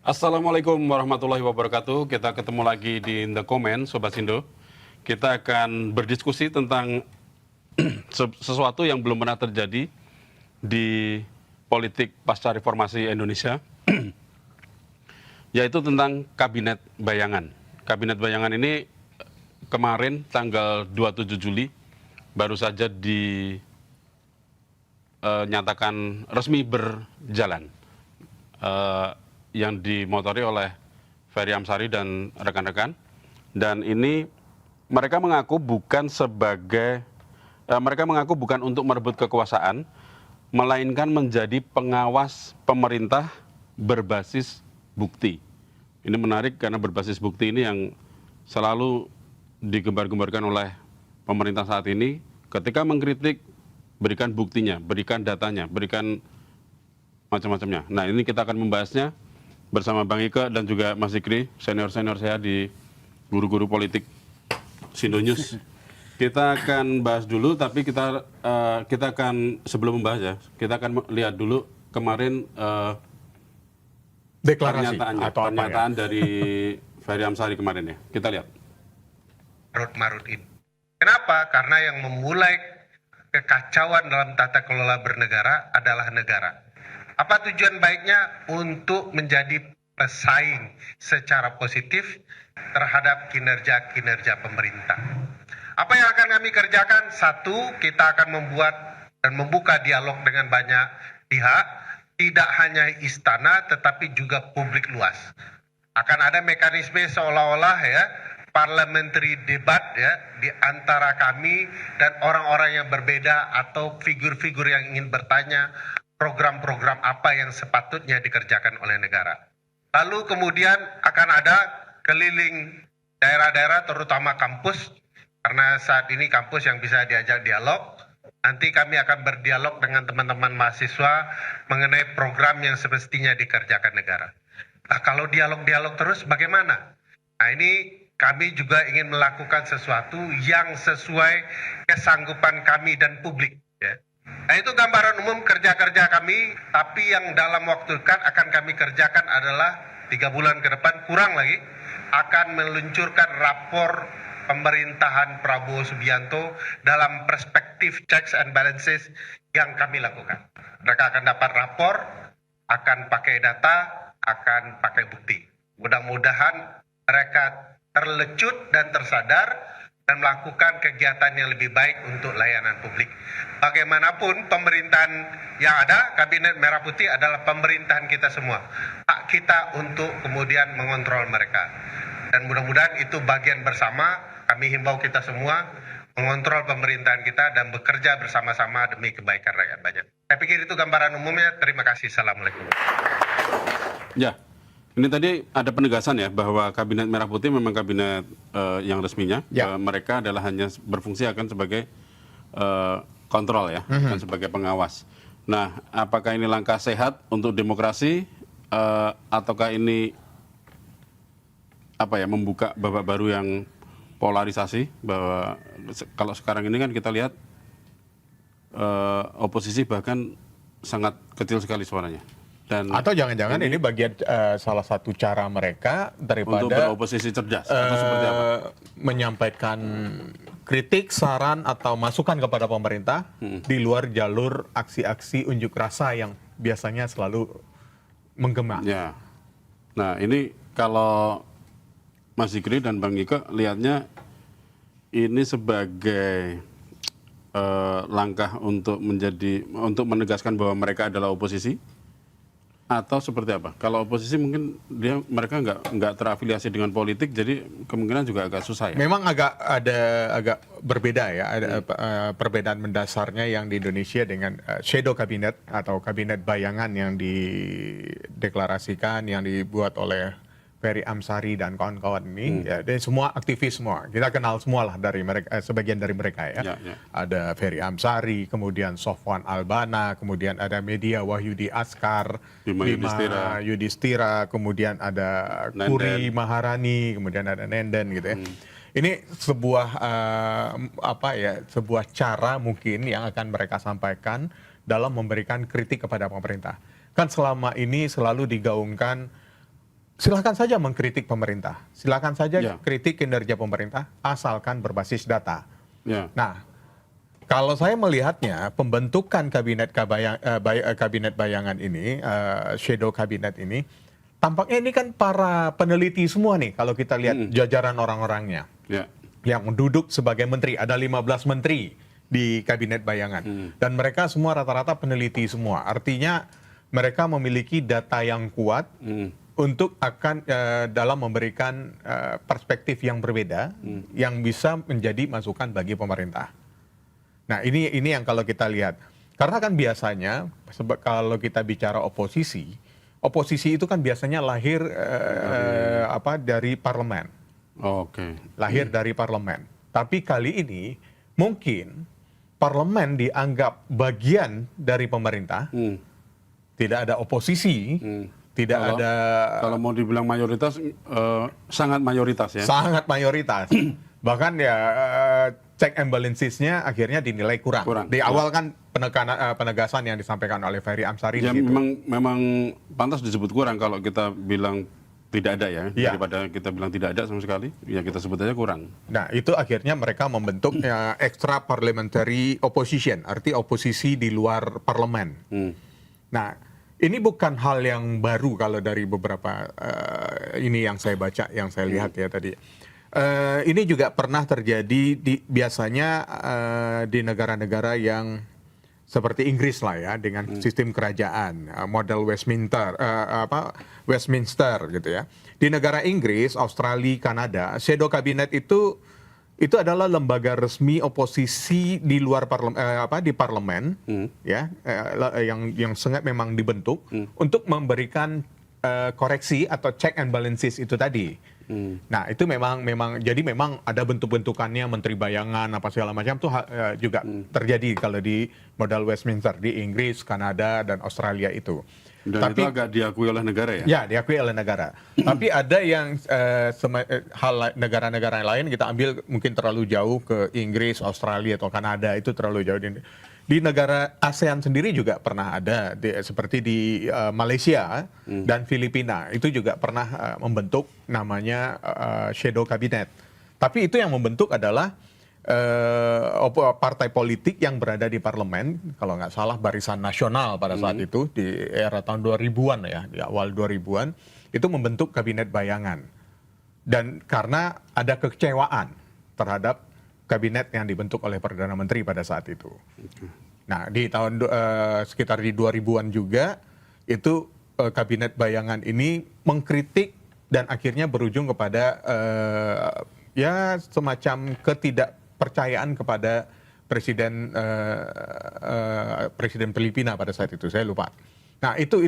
Assalamualaikum warahmatullahi wabarakatuh. Kita ketemu lagi di The Comment, Sobat Sindo. Kita akan berdiskusi tentang sesuatu yang belum pernah terjadi di politik pasca reformasi Indonesia, yaitu tentang Kabinet Bayangan. Kabinet Bayangan ini kemarin tanggal 27 Juli baru saja dinyatakan resmi berjalan. Yang dimotori oleh Ferry Amsari dan rekan-rekan, dan ini mereka mengaku bukan untuk merebut kekuasaan, melainkan menjadi pengawas pemerintah berbasis bukti. Ini menarik karena berbasis bukti ini yang selalu digembar-gembarkan oleh pemerintah saat ini. Ketika mengkritik, berikan buktinya, berikan datanya, berikan macam-macamnya. Nah, ini kita akan membahasnya bersama Bang Ike dan juga Mas Zikri, senior-senior saya di guru-guru politik Sindo News. Kita akan bahas dulu, tapi kita akan sebelum membahas ya, kita akan lihat dulu kemarin deklarasi pernyataan dari Ferry Amsari kemarin ya. Kita lihat. Marut ini. Kenapa? Karena yang memulai kekacauan dalam tata kelola bernegara adalah negara. Apa tujuan baiknya? Untuk menjadi pesaing secara positif terhadap kinerja-kinerja pemerintah. Apa yang akan kami kerjakan? Satu, kita akan membuat dan membuka dialog dengan banyak pihak, tidak hanya istana tetapi juga publik luas. Akan ada mekanisme seolah-olah ya, parliamentary debat ya di antara kami dan orang-orang yang berbeda atau figur-figur yang ingin bertanya program-program apa yang sepatutnya dikerjakan oleh negara. Lalu kemudian akan ada keliling daerah-daerah terutama kampus, karena saat ini kampus yang bisa diajak dialog. Nanti kami akan berdialog dengan teman-teman mahasiswa mengenai program yang semestinya dikerjakan negara. Nah, kalau dialog-dialog terus bagaimana? Nah, ini kami juga ingin melakukan sesuatu yang sesuai kesanggupan kami dan publik. Ya. Nah, itu gambaran umum kerja-kerja kami, tapi yang dalam waktu dekat akan kami kerjakan adalah 3 bulan ke depan, kurang lagi, akan meluncurkan rapor pemerintahan Prabowo Subianto dalam perspektif checks and balances yang kami lakukan. Mereka akan dapat rapor, akan pakai data, akan pakai bukti. Mudah-mudahan mereka terlecut dan tersadar dan melakukan kegiatan yang lebih baik untuk layanan publik. Bagaimanapun pemerintahan yang ada, Kabinet Merah Putih adalah pemerintahan kita semua. Hak kita untuk kemudian mengontrol mereka. Dan mudah-mudahan itu bagian bersama, kami himbau kita semua mengontrol pemerintahan kita dan bekerja bersama-sama demi kebaikan rakyat banyak. Saya pikir itu gambaran umumnya. Terima kasih. Assalamualaikum. Ya. Ini tadi ada penegasan ya bahwa Kabinet Merah Putih memang kabinet yang resminya. Ya. Mereka adalah hanya berfungsi akan sebagai kontrol ya, dan sebagai pengawas. Nah, apakah ini langkah sehat untuk demokrasi ataukah ini membuka babak baru yang polarisasi, bahwa kalau sekarang ini kan kita lihat oposisi bahkan sangat kecil sekali suaranya. Atau jangan-jangan ini bagian salah satu cara mereka daripada untuk beroposisi cerdas atau seperti apa? Menyampaikan kritik, saran atau masukan kepada pemerintah di luar jalur aksi-aksi unjuk rasa yang biasanya selalu menggema. Ya. Nah, ini kalau Mas Zikri dan Bang Ike lihatnya ini sebagai langkah untuk menegaskan bahwa mereka adalah oposisi, atau seperti apa? Kalau oposisi mungkin mereka nggak terafiliasi dengan politik, jadi kemungkinan juga agak susah ya. Memang agak berbeda ya, ada perbedaan mendasarnya yang di Indonesia dengan shadow cabinet atau kabinet bayangan yang dideklarasikan, yang dibuat oleh Ferry Amsari dan kawan-kawan ini, ya, dan semua aktivis semua. Kita kenal semua lah dari mereka, sebagian dari mereka ya. Ada Ferry Amsari, kemudian Sofwan Albana, kemudian ada Media Wahyudi Askar, Bima Yudhistira, kemudian ada Kuri Maharani, kemudian ada Nenden gitu ya. Ini sebuah sebuah cara mungkin yang akan mereka sampaikan dalam memberikan kritik kepada pemerintah. Kan selama ini selalu digaungkan silakan saja mengkritik pemerintah, silakan saja Ya. kritik kinerja pemerintah, asalkan berbasis data. Ya. Nah, kalau saya melihatnya pembentukan kabinet bayangan ini, shadow kabinet ini, tampaknya ini kan para peneliti semua nih kalau kita lihat jajaran orang-orangnya Ya. yang duduk sebagai menteri, ada 15 menteri di kabinet bayangan dan mereka semua rata-rata peneliti semua. Artinya mereka memiliki data yang kuat untuk akan dalam memberikan perspektif yang berbeda yang bisa menjadi masukan bagi pemerintah. Nah, ini yang kalau kita lihat. Karena kan biasanya kalau kita bicara oposisi itu kan biasanya lahir dari parlemen. Oke. Lahir dari parlemen. Tapi kali ini mungkin parlemen dianggap bagian dari pemerintah. Tidak ada oposisi, tidak ada. Kalau mau dibilang mayoritas, sangat mayoritas ya. Sangat mayoritas. Bahkan ya check and balancesnya akhirnya dinilai kurang. Di awal kan penegasan yang disampaikan oleh Ferry Amsari Ya, di situ. memang pantas disebut kurang kalau kita bilang tidak ada ya. Daripada kita bilang tidak ada sama sekali, ya kita sebut aja kurang. Nah, itu akhirnya mereka membentuk extra parliamentary opposition, arti oposisi di luar parlemen. Nah, ini bukan hal yang baru kalau dari beberapa ini yang saya baca, yang saya lihat ya tadi. Ini juga pernah terjadi biasanya di negara-negara yang seperti Inggris lah ya, dengan sistem kerajaan, model Westminster gitu ya. Di negara Inggris, Australia, Kanada, shadow cabinet itu adalah lembaga resmi oposisi di luar di parlemen ya, yang sangat memang dibentuk untuk memberikan koreksi atau check and balances itu tadi. Nah, itu memang jadi memang ada bentuk-bentukannya, menteri bayangan apa segala macam tuh juga terjadi kalau di modal Westminster di Inggris, Kanada dan Australia itu. Dan tapi itu agak diakui oleh negara ya? Ya, diakui oleh negara. Tapi ada yang hal negara-negara lain kita ambil mungkin terlalu jauh ke Inggris, Australia atau Kanada, itu terlalu jauh. Di negara ASEAN sendiri juga pernah ada, seperti di Malaysia dan Filipina. Itu juga pernah membentuk namanya shadow cabinet. Tapi itu yang membentuk adalah partai politik yang berada di parlemen, kalau nggak salah Barisan Nasional pada saat itu, di era tahun 2000-an ya, di awal 2000-an, itu membentuk kabinet bayangan. Dan karena ada kekecewaan terhadap kabinet yang dibentuk oleh Perdana Menteri pada saat itu. Nah, di tahun sekitar di 2000-an juga, itu kabinet bayangan ini mengkritik dan akhirnya berujung kepada ya semacam ketidakpercayaan kepada Presiden Filipina pada saat itu, saya lupa. Nah, itu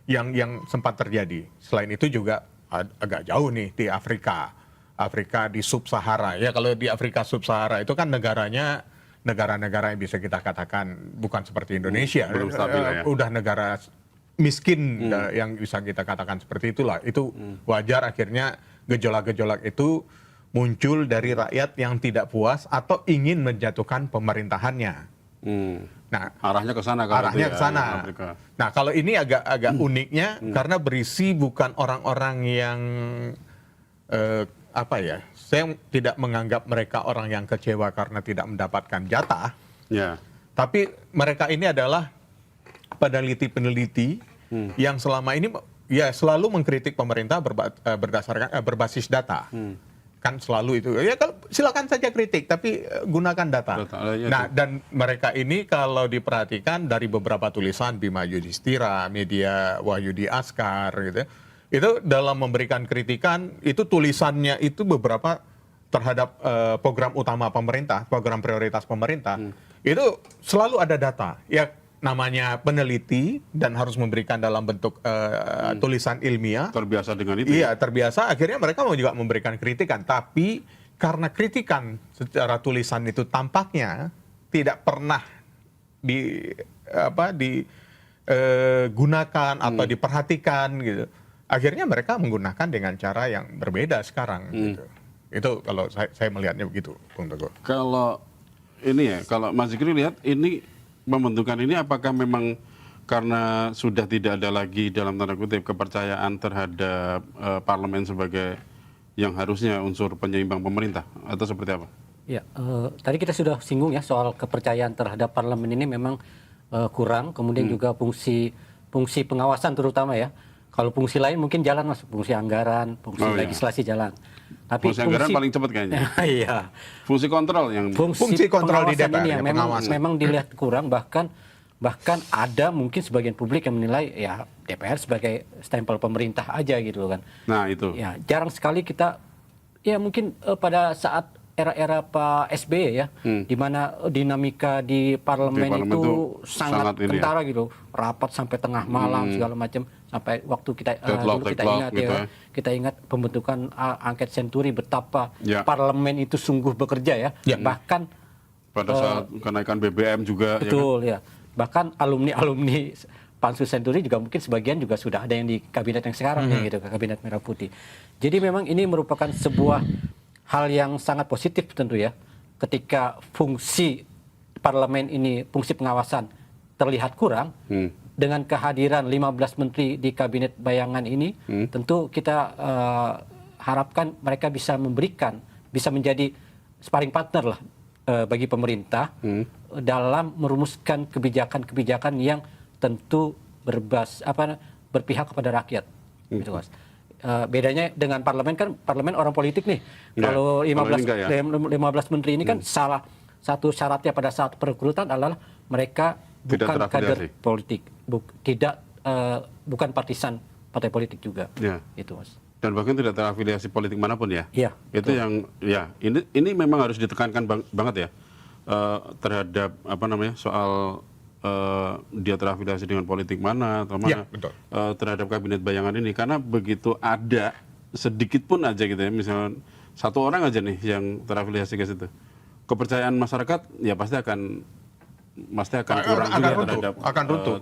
yang sempat terjadi. Selain itu juga agak jauh nih di Afrika di Sub-Sahara. Ya, kalau di Afrika Sub-Sahara itu kan negara-negara yang bisa kita katakan bukan seperti Indonesia. Belum stabil ya. Udah negara miskin yang bisa kita katakan seperti itulah. Itu wajar akhirnya gejolak-gejolak itu muncul dari rakyat yang tidak puas atau ingin menjatuhkan pemerintahannya. Nah, arahnya ke sana kalau arahnya ke sana. Nah, kalau ini agak uniknya karena berisi bukan orang-orang yang saya tidak menganggap mereka orang yang kecewa karena tidak mendapatkan jatah. Ya. Tapi mereka ini adalah peneliti-peneliti yang selama ini ya selalu mengkritik pemerintah berdasarkan berbasis data. Kan selalu itu. Ya silakan saja kritik tapi gunakan data. Nah, dan mereka ini kalau diperhatikan dari beberapa tulisan Bima Yudhistira, media Wahyudi Askar gitu, itu dalam memberikan kritikan, itu tulisannya itu beberapa terhadap program utama pemerintah, program prioritas pemerintah, itu selalu ada data. Ya, namanya peneliti dan harus memberikan dalam bentuk tulisan ilmiah. Terbiasa dengan itu. Iya, terbiasa. Akhirnya mereka juga memberikan kritikan. Tapi karena kritikan secara tulisan itu tampaknya tidak pernah digunakan atau diperhatikan gitu. Akhirnya mereka menggunakan dengan cara yang berbeda sekarang. Gitu. Itu kalau saya melihatnya begitu, Bung Teguh. Kalau ini ya, kalau Mas Zikri lihat ini pembentukan ini apakah memang karena sudah tidak ada lagi dalam tanda kutip kepercayaan terhadap parlemen sebagai yang harusnya unsur penyeimbang pemerintah, atau seperti apa? Ya, tadi kita sudah singgung ya soal kepercayaan terhadap parlemen ini memang kurang, kemudian juga fungsi pengawasan terutama ya. Kalau fungsi lain mungkin jalan, Mas, fungsi anggaran, fungsi legislasi jalan. Tapi fungsi anggaran paling cepat kayaknya. Iya. Fungsi kontrol yang fungsi kontrol di DPR ini ya, yang memang dilihat kurang, bahkan ada mungkin sebagian publik yang menilai ya DPR sebagai stempel pemerintah aja gitu kan. Nah, itu. Ya, jarang sekali kita ya mungkin pada saat era-era Pak SBY ya, di mana dinamika di parlemen itu sangat kentara gitu, rapat sampai tengah malam segala macam, sampai waktu kita dulu kita ingat gitu ya, kita ingat pembentukan angket Senturi betapa parlemen itu sungguh bekerja ya, bahkan pada saat kenaikan BBM juga. Betul ya, bahkan alumni Pansus Senturi juga mungkin sebagian juga sudah ada yang di kabinet yang sekarang ya gitu, kabinet Merah Putih. Jadi memang ini merupakan sebuah hal yang sangat positif tentu ya, ketika fungsi parlemen ini, fungsi pengawasan terlihat kurang, dengan kehadiran 15 menteri di kabinet bayangan ini, tentu kita harapkan mereka bisa menjadi sparring partner lah bagi pemerintah dalam merumuskan kebijakan-kebijakan yang tentu berpihak kepada rakyat, gitu Mas. Bedanya dengan parlemen orang politik nih. Kalau 15 menteri ini kan salah satu syaratnya pada saat perekrutan adalah mereka bukan kader politik, bukan partisan partai politik juga. Itu Mas. Dan bahkan tidak terafiliasi politik manapun ya. Iya. Itu betul. Yang ya ini memang harus ditekankan banget ya terhadap soal dia terafiliasi dengan politik mana atau mana, terhadap kabinet bayangan ini, karena begitu ada sedikit pun aja gitu ya, misalnya satu orang aja nih yang terafiliasi ke situ, kepercayaan masyarakat ya pasti akan kurang juga terhadap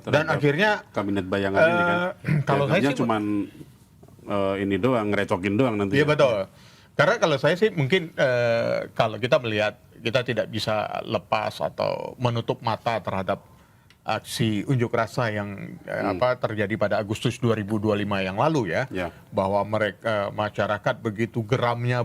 dan akhirnya kabinet bayangan ini kan. Kalau saya sih cuman ini doang, ngerecokin doang nanti. Iya betul. Karena kalau saya sih mungkin kalau kita melihat, kita tidak bisa lepas atau menutup mata terhadap aksi unjuk rasa yang terjadi pada Agustus 2025 yang lalu ya, bahwa masyarakat begitu geramnya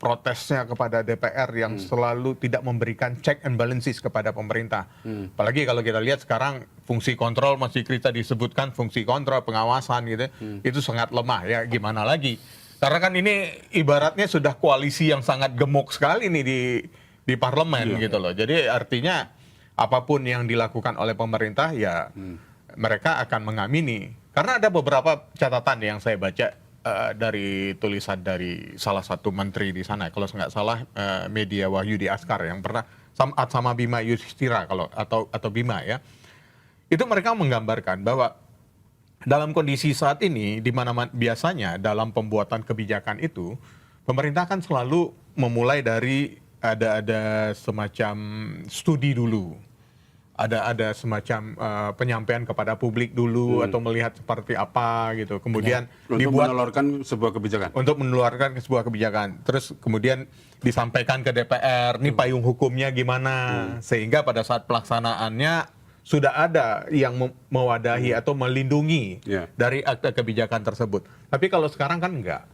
protesnya kepada DPR yang selalu tidak memberikan check and balances kepada pemerintah. Apalagi kalau kita lihat sekarang fungsi kontrol masih kita disebutkan fungsi kontrol pengawasan gitu, itu sangat lemah ya, gimana lagi? Karena kan ini ibaratnya sudah koalisi yang sangat gemuk sekali nih di parlemen gitu loh. Jadi artinya apapun yang dilakukan oleh pemerintah ya mereka akan mengamini. Karena ada beberapa catatan yang saya baca dari tulisan dari salah satu menteri di sana, kalau nggak salah media Wahyudi Askar yang pernah sama Bima Yudhistira atau Bima ya. Itu mereka menggambarkan bahwa dalam kondisi saat ini di mana biasanya dalam pembuatan kebijakan itu pemerintah kan selalu memulai dari ada semacam studi dulu. Ada semacam penyampaian kepada publik dulu atau melihat seperti apa gitu. Kemudian dibuat mengeluarkan sebuah kebijakan. Untuk mengeluarkan sebuah kebijakan. Terus kemudian disampaikan ke DPR, nih payung hukumnya gimana. Sehingga pada saat pelaksanaannya sudah ada yang mewadahi atau melindungi dari akte kebijakan tersebut. Tapi kalau sekarang kan enggak.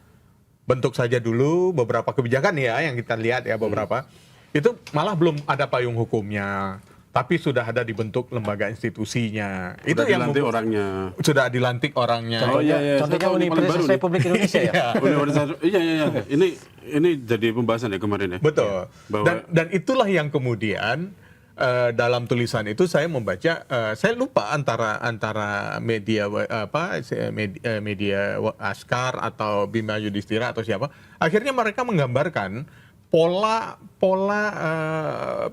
Bentuk saja dulu beberapa kebijakan ya yang kita lihat ya beberapa. Itu malah belum ada payung hukumnya. Tapi sudah ada dibentuk lembaga institusinya. Itu yang dilantik orangnya. Sudah dilantik orangnya. Contohnya Universitas Republik Indonesia ya. Iya. Ini jadi pembahasan ya kemarin ya. Betul. Dan itulah yang kemudian dalam tulisan itu saya membaca, saya lupa antara media media Askar atau Bima Yudhistira atau siapa. Akhirnya mereka menggambarkan pola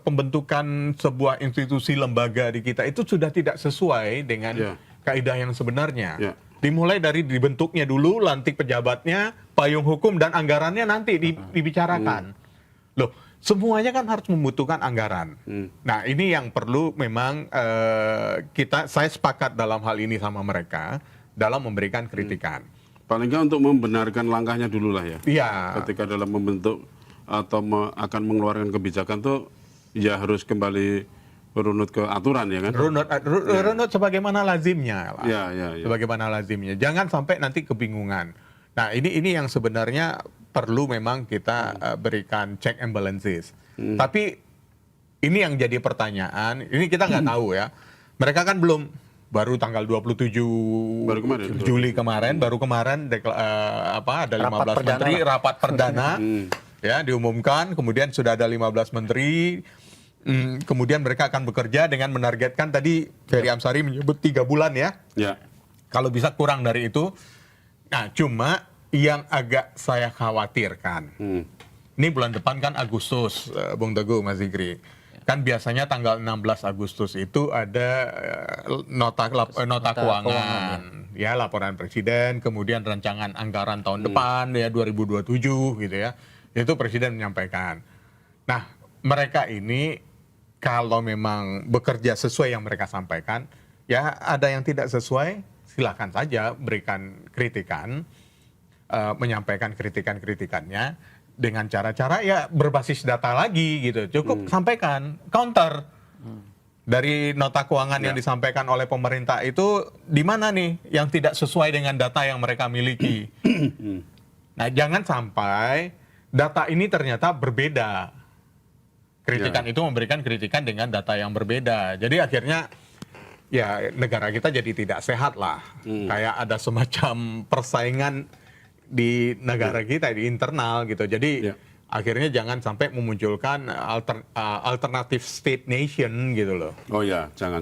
pembentukan sebuah institusi lembaga di kita itu sudah tidak sesuai dengan kaidah yang sebenarnya. Dimulai dari dibentuknya dulu, lantik pejabatnya, payung hukum dan anggarannya nanti dibicarakan. Loh, semuanya kan harus membutuhkan anggaran. Nah, ini yang perlu memang saya sepakat dalam hal ini sama mereka dalam memberikan kritikan. Paling nggak untuk membenarkan langkahnya dulu lah ya. Iya. Ketika dalam membentuk atau akan mengeluarkan kebijakan tuh ya harus kembali Runut ke aturan ya kan? Runut sebagaimana lazimnya lah. Ya. Sebagaimana lazimnya. Jangan sampai nanti kebingungan. Nah, ini yang sebenarnya perlu memang kita berikan check and balances. Tapi ini yang jadi pertanyaan, ini kita nggak tahu ya. Mereka kan belum, baru tanggal 27 Juli kemarin, baru kemarin ada 15 menteri, rapat perdana ya diumumkan, kemudian sudah ada 15 menteri, kemudian mereka akan bekerja dengan menargetkan, tadi Ferry Amsari menyebut 3 bulan ya. Kalau bisa kurang dari itu. Nah, cuma yang agak saya khawatirkan, ini bulan depan kan Agustus, Bung Teguh, Mas Zikri. Kan biasanya tanggal 16 Agustus itu ada nota keuangan, ya laporan presiden, kemudian rancangan anggaran tahun depan ya 2027 gitu ya. Itu presiden menyampaikan. Nah, mereka ini kalau memang bekerja sesuai yang mereka sampaikan, ya ada yang tidak sesuai, silakan saja berikan kritikan, menyampaikan kritikannya dengan cara-cara ya berbasis data lagi gitu. Cukup sampaikan, counter dari nota keuangan yang disampaikan oleh pemerintah itu di mana nih yang tidak sesuai dengan data yang mereka miliki. Nah, jangan sampai data ini ternyata berbeda. Kritikan itu memberikan kritikan dengan data yang berbeda. Jadi akhirnya ya negara kita jadi tidak sehat lah. Kayak ada semacam persaingan di negara kita, di internal gitu. Jadi akhirnya jangan sampai memunculkan alternatif state nation gitu loh. Oh ya, jangan